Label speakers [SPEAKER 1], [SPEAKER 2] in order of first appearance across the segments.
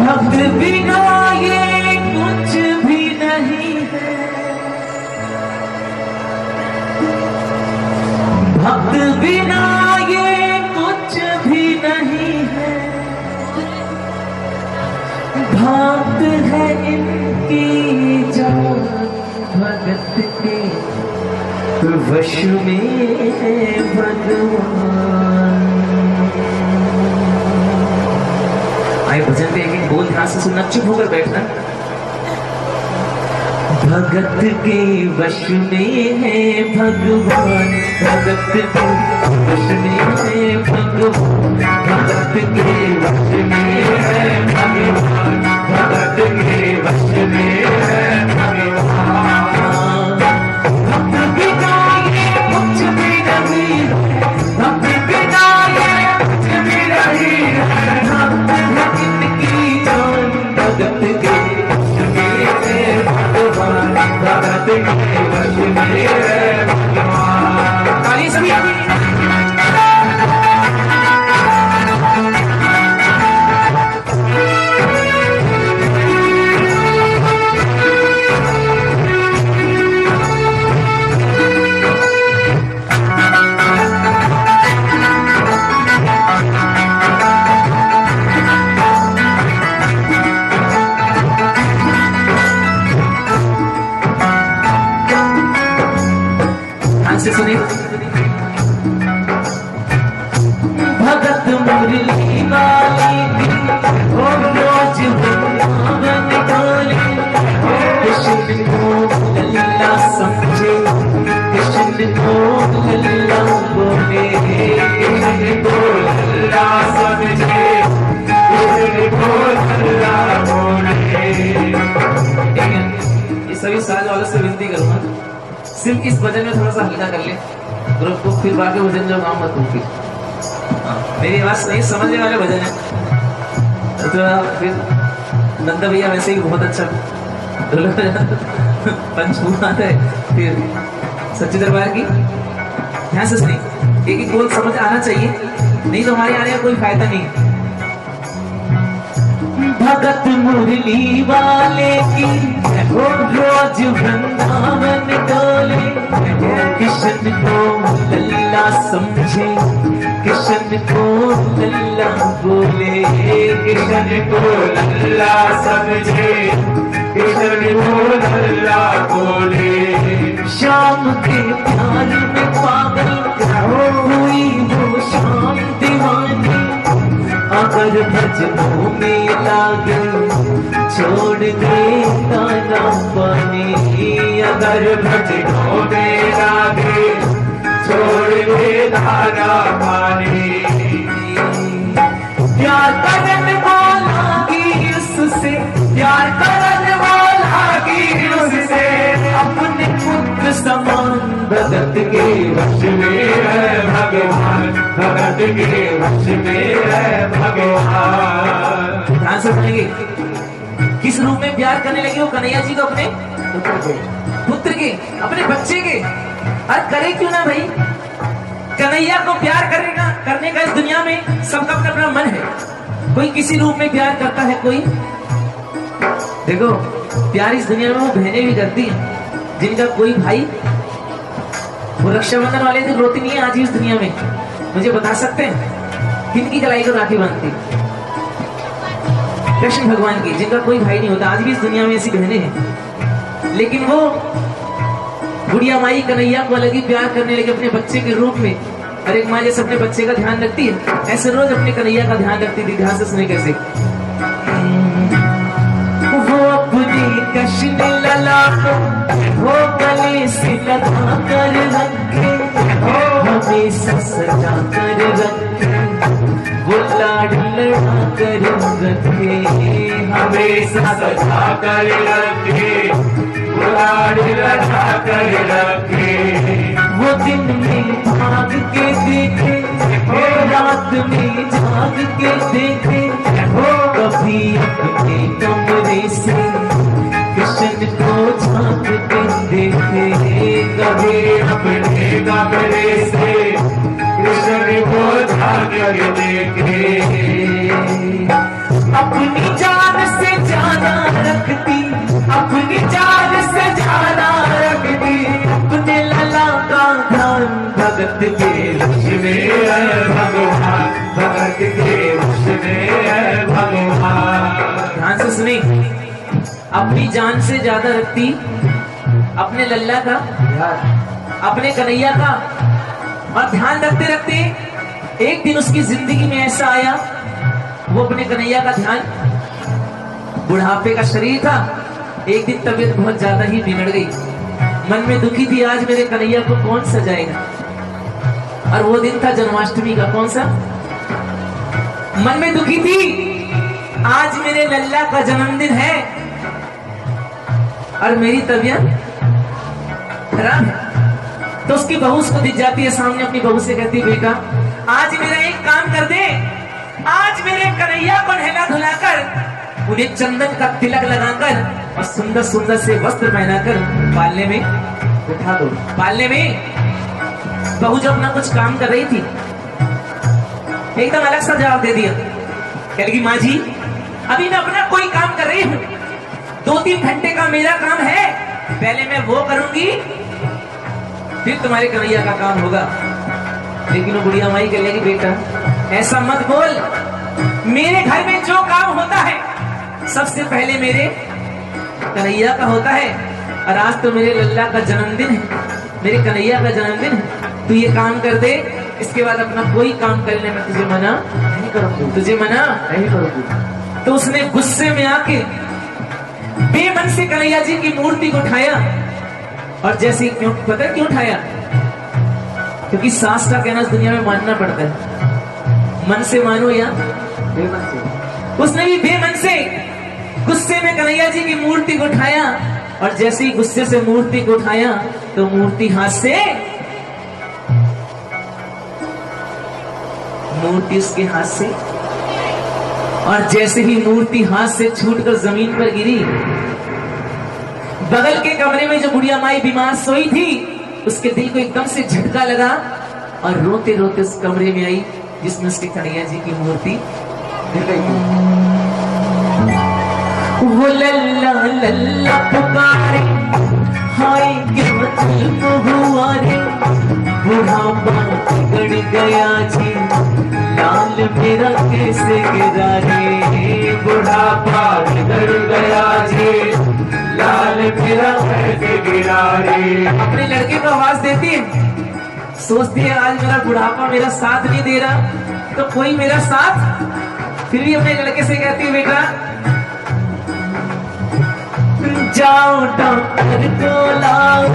[SPEAKER 1] भक्त बिना ये कुछ भी नहीं है, भक्त बिना ये कुछ भी नहीं है। भक्त है इनकी जान भगत के वश में है भगवान। आइए भजन पे एक एक बोल ध्यान से सुनना, चुप होकर बैठना। भगत के वश में है भगवान, भगत के वश में है भगवान, भगत के वश में है भगवान, भगत के वश में है भगवान। भक्त बिना ये कुछ भी नहीं है, भक्त बिना ये कुछ भी नहीं है। भक्त है इनकी जान भगत के वश में है भगवान, भगत के वश में है भगवान। ताली सभी से सुनिए। भगत मुरली वाली हो रोज वृंदावन डोले, कृष्ण को लल्ला समझे, कृष्ण को लल्ला बोले, कृष्ण को लल्ला समझे, कृष्ण को लल्ला बोले। ये सभी साज वालों से विनती करूंगा, सिर्फ इस भजन में थोड़ा सा हल्का कर ले ग्रुप को, फिर बाकी भजन जो गाँव मत होगी। मेरी आवाज नहीं समझने वाले भजन है तो फिर नंदा भैया वैसे ही बहुत अच्छा पंचभूत है। फिर सच्चे दरबार की ध्यान से सुनिए, एक एक बोल समझ आना चाहिए, नहीं तो हमारे आने का कोई फायदा नहीं। भगत मुरली वाले की हो रोज वृंदावन डोले, कृष्ण को लल्ला समझे, कृष्ण को लल्ला बोले, कृष्ण को लल्ला समझे, कृष्ण को लल्ला बोले। शाम के प्यार में पागल हुई वो शाम दीवानी, अगर भजनों में लागे छोड़ दे दाना पानी, अगर भजनों में लागे छोड़ दे दाना पानी। प्यार करने वाला की उससे, प्यार करने वाला की उससे, अपने पुत्र समान भगत के वश में है भगवान, भगत के वश में है भगवान। ध्यान से सुनेंगे, किस रूप में प्यार करने लगे वो कन्हैया जी को, अपने पुत्र के, अपने बच्चे के। और करे क्यों ना भाई, कन्हैया को प्यार करेगा, करने का इस दुनिया में सबका अपना अपना मन है। कोई किसी रूप में प्यार करता है, कोई देखो प्यार इस दुनिया में वो बहनें भी करती हैं जिनका कोई भाई, वो रक्षाबंधन वाले दिन रोती नहीं है आज इस दुनिया में। मुझे बता सकते हैं किनकी कलाई को राखी बांधती? कृष्ण भगवान की, जिनका कोई भाई नहीं होता। आज भी इस दुनिया में ऐसी बहनें हैं, लेकिन वो बुढ़िया माई कन्हैया को अलग ही प्यार करने लगे अपने बच्चे के रूप में। और एक माँ जैसे अपने बच्चे का ध्यान रखती है, ऐसे रोज अपने कन्हैया का ध्यान रखती थी। ध्यान से सुने कैसे। वो अपनी कृष्ण लला को वो गले से लगा कर रखे, हमेशा सजा कर रखे, वो लाड लड़ा कर रखे, हमेशा सजा कर रखे, वो लाड लड़ा कर रखे। वो दिन में भाग के देखे, वो रात में जाग के देखे, वो कभी अपने कमरे से कृष्ण को झांक के देखे, कभी अपने कमरे से कृष्ण को झांक के देखे। अपनी जान के वश में है भगवान, भगत के वश में है भगवान।
[SPEAKER 2] ध्यान से सुनी, अपनी जान से ज्यादा रखती अपने लल्ला का, अपने कन्हैया का। और ध्यान रखते रखते एक दिन उसकी जिंदगी में ऐसा आया, वो अपने कन्हैया का ध्यान, बुढ़ापे का शरीर था, एक दिन तबीयत बहुत ज्यादा ही बिगड़ गई, मन में दुखी थी, आज मेरे कन्हैया को कौन सजाएगा। और वो दिन था जन्माष्टमी का, कौन सा, मन में दुखी थी, आज मेरे लल्ला का जन्मदिन है और मेरी तबीयत खराब है। तो उसकी बहू उसको दिख जाती है सामने, अपनी बहू से कहती, बेटा आज मेरा एक काम कर दे, आज मेरे कन्हैया को नहला धुलाकर उन्हें चंदन का तिलक लगाकर और सुंदर सुंदर से वस्त्र पहनाकर पालने में बिठा दो। पालने में बहू जब अपना कुछ काम कर रही थी, एकदम अलग सा जवाब दे दिया, कह लगी, माँ जी अभी मैं अपना कोई काम कर रही हूँ, 2-3 घंटे का मेरा काम है, पहले मैं वो करूंगी फिर तुम्हारे कन्हैया का काम होगा। लेकिन वो बुढ़िया माई कह लेगी, बेटा ऐसा मत बोल, मेरे घर में जो काम होता है सबसे पहले मेरे कन्हैया का होता है, और आज तो मेरे लल्ला का जन्मदिन है, मेरे कन्हैया का जन्मदिन है, तू ये काम कर दे, इसके बाद अपना कोई काम करने में तुझे मना नहीं करूंगी, तुझे मना नहीं करूंगी। तो उसने गुस्से में आके बेमन से कन्हैया जी की मूर्ति को उठाया, और जैसे क्यों, पता है क्यों उठाया, क्योंकि सास का कहना इस दुनिया में मानना पड़ता है, मन से मानो या बेमन से। उसने भी बेमन से गुस्से में कन्हैया जी की मूर्ति को उठाया, और जैसे ही गुस्से से मूर्ति को उठाया तो मूर्ति हाथ से, मूर्ति उसके हाथ से, और जैसे ही मूर्ति हाथ से छूटकर जमीन पर गिरी, बगल के कमरे में जो बुढ़िया माई बीमार सोई थी, उसके दिल को एकदम से झटका लगा और रोते रोते उस कमरे में आई जिसमें उसके कन्हैया जी की मूर्ति गिर गई थी। वो लल्ला लल्ला पुकारे, हाय क्यों हुआ रे, बुढ़ापा बिगड़ गया जी, लाल मेरा कैसे गिरा रे, बुढ़ापा बिगड़ गया जी, लाल मेरा कैसे गिरा रे। अपने लड़के को आवाज देती है, सोचती है आज मेरा बुढ़ापा मेरा साथ नहीं दे रहा, तो कोई मेरा साथ, फिर भी अपने लड़के से कहती है, बेटा जाओ डॉक्टर को लाओ,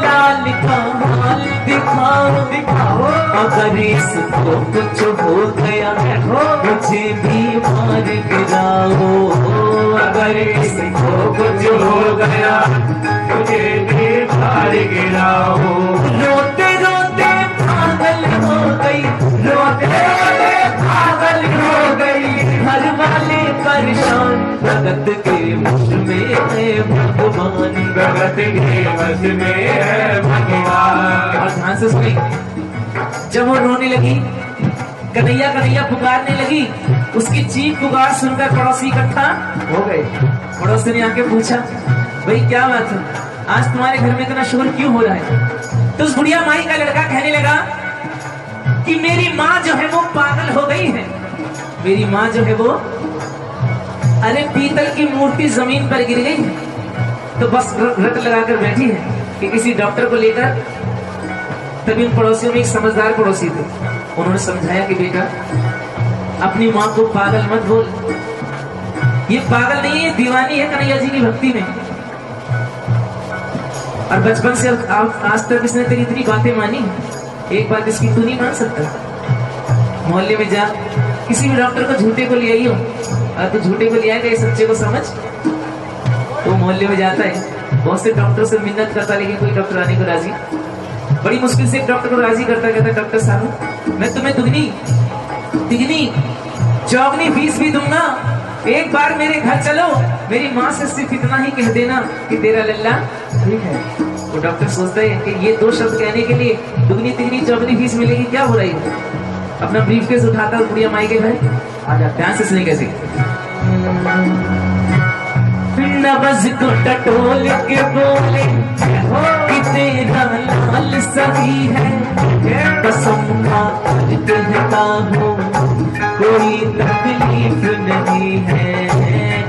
[SPEAKER 2] लाल का हाल दिखाओ, दिखाओ, अगर इसको कुछ हो गया मुझे भी मार गिराओ, अगर इसको कुछ हो गया मुझे भी मार गिराओ। रोते रोते पागल हो गई, रोते रोते पागल हो गई, घर वाले परेशान, भगत के वश में है भगवान, भगत के वश में है भगवान। और ध्यान से सुनी, जब वो रोने लगी, कन्हैया कन्हैया पुकारने लगी, उसकी चीख पुकार सुनकर पड़ोसी इकट्ठा हो गए। पड़ोसी ने आके पूछा, भाई क्या बात है, आज तुम्हारे घर में इतना शोर क्यों हो रहा है। तो उस बुढ़िया माई का लड़का कहने लगा कि मेरी माँ जो है वो पागल हो गई है, मेरी माँ जो है वो, अरे पीतल की मूर्ति जमीन पर गिर गई, तो बस रट लगाकर बैठी है कि किसी डॉक्टर को लेकर। तभी उन पड़ोसियों में एक समझदार पड़ोसी थे, उन्होंने समझाया कि बेटा अपनी माँ को पागल मत बोल, ये पागल नहीं है, दीवानी है कन्हैया जी की भक्ति में, और बचपन से आज तक इसने तेरी इतनी बातें मानी, एक बात इसकी तू नहीं मान सकता। मोहल्ले में जा, किसी भी डॉक्टर को झूठे को ले आई हो, और तू झूठे को ले आएगा ये सच्चे को समझ। तो मोहल्ले में जाता है, बहुत से डॉक्टर से मिन्नत करता, लेकिन कोई डॉक्टर आने को राजी, बड़ी मुश्किल से एक डॉक्टर को राजी करता, कहता डॉक्टर साहब मैं तुम्हें दुगनी चौगनी फीस भी दूंगा, एक बार मेरे घर चलो, मेरी माँ से सिर्फ इतना ही कह देना कि तेरा लल्ला ठीक है। वो डॉक्टर सोचता है कि ये 2 शब्द कहने के लिए दुगनी तिगनी चौगनी फीस मिलेगी, क्या हो रही है। अपना ब्रीफकेस उठाता बुढ़िया माई के घर आ जाता, ध्यान से सुनिए कैसे। नबज को टटोल के बोले कि तेरा लाल सही है, कसम खा कर कहता हूँ कोई तकलीफ नहीं है,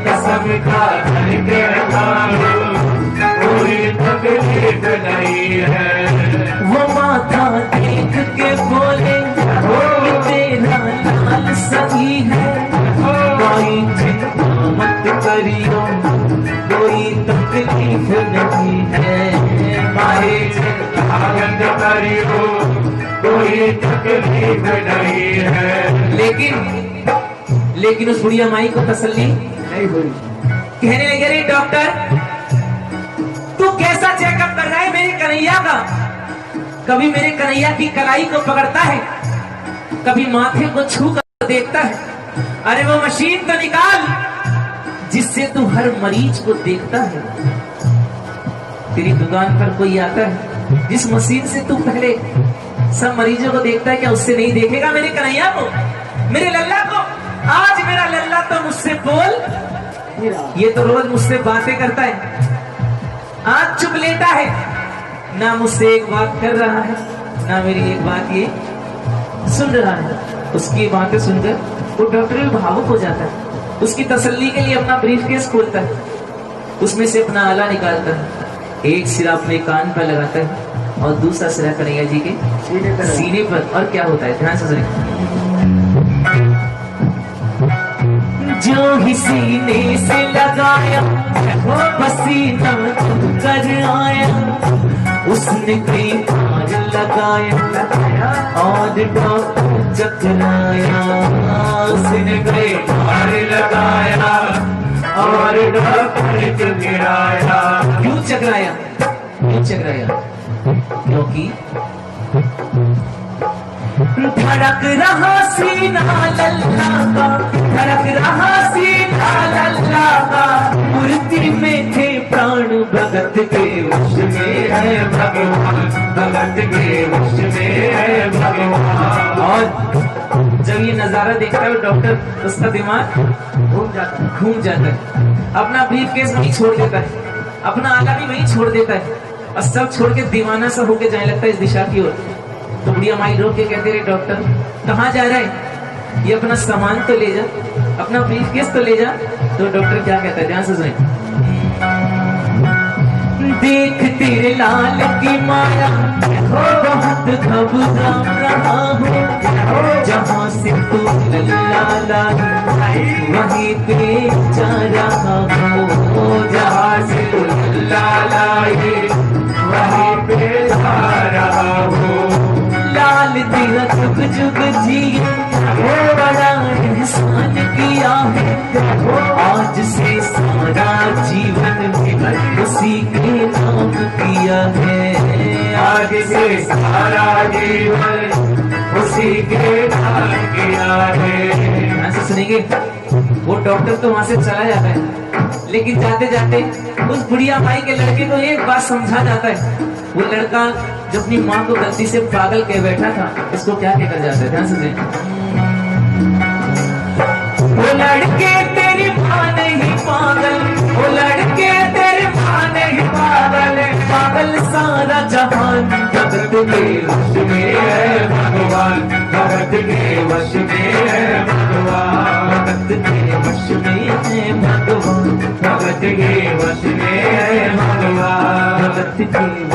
[SPEAKER 1] कसम खा कर कहता हूँ कोई तकलीफ नहीं है।
[SPEAKER 2] वो माथा देख के बोले तेरा लाल सही है, कोई चिंता मत करियो कोई तकलीफ नहीं है,
[SPEAKER 1] माही चिंता मत करियो कोई तकलीफ नहीं है।
[SPEAKER 2] लेकिन उस बुढ़िया माई को तसल्ली
[SPEAKER 1] नहीं हुई।
[SPEAKER 2] कहने लगे रे डॉक्टर तू कैसा चेकअप कर रहा है मेरे कन्हैया का, कभी मेरे कन्हैया की कलाई को पकड़ता है, कभी माथे को छू कर देखता है। अरे वो मशीन तो निकाल जिससे तू हर मरीज को देखता है। तेरी दुकान पर कोई आता है जिस मशीन से तू पहले सब मरीजों को देखता है, क्या उससे नहीं देखेगा मेरे कन्हैया को, मेरे लल्ला को? आज मेरा लल्ला तो मुझसे बोल, ये तो रोज मुझसे बातें करता है, आज चुप लेटा है, ना मुझसे एक बात कर रहा है ना मेरी एक बात ये सुन रहा है। उसकी बातें सुनकर वो डॉक्टर भी भावुक हो जाता है, उसकी तसल्ली के लिए अपना ब्रीफकेस खोलता है, उसमें से अपना आला निकालता है, एक सिरा अपने कान पर लगाता है और दूसरा सिरा कन्हैया जी के सीने पर। और क्या होता है ध्यान से सुनिए, जो ही सीने से लगाया वो पसीना कर आया, उसने कई बार लगाया और डॉक्टर चकराया,
[SPEAKER 1] उसने कई बार लगाया और डॉक्टर चकराया।
[SPEAKER 2] क्यों चकराया? क्यों चकराया? क्योंकि धड़क रहा सीना लल्ला का, धड़क रहा सीना लल्ला का, मूर्ति में थे प्राण भगत के वश में है भगवान,
[SPEAKER 1] भगत के वश में है भगवान।
[SPEAKER 2] और जब ये नजारा देखता है डॉक्टर उसका दिमाग घूम जाता है, अपना ब्रीफकेस वहीं छोड़ देता है, अपना आला भी वहीं छोड़ देता है और सब छोड़ के दीवाना सा होके जाने लगता है इस दिशा की ओर। तो बुढ़िया माई रोक के कहते रहे डॉक्टर कहाँ जा रहा है, ये अपना सामान तो ले जा, अपना ब्रीफकेस तो ले जा। तो डॉक्टर क्या कहता है ध्यान से सुनिए, देख तेरे लाल की माया बहुत घबरा रहा हूँ, जहाँ से तू लल्ला वहीं पे जा रहा हूँ,
[SPEAKER 1] जहाँ से तू लल्ला वहीं पे जा रहा हूँ।
[SPEAKER 2] लाल तेरा जुग जुग जिए बड़ा एहसान किया है, आज से सारा जीवन में उसी के नाम किया है,
[SPEAKER 1] आज से सारा जीवन उसी के नाम किया है।
[SPEAKER 2] ऐसे सुनेंगे वो डॉक्टर तो वहां से चला जाता है, लेकिन जाते जाते उस बुढ़िया माई के लड़के को एक बात समझा जाता है। वो लड़का जो अपनी माँ को गलती से पागल कह बैठा था, इसको क्या कहकर जाता है ध्यान से सुनिए, वो लड़के तेरी माँ नहीं पागल, वो लड़के तेरी माँ नहीं पागल, पागल सारा जहान भगत के
[SPEAKER 1] वश में है भगवान, भगत के वश में है भगवान,
[SPEAKER 2] भगत के वश में है भगवान,
[SPEAKER 1] भगत के वश में है भगवान,
[SPEAKER 2] भगत के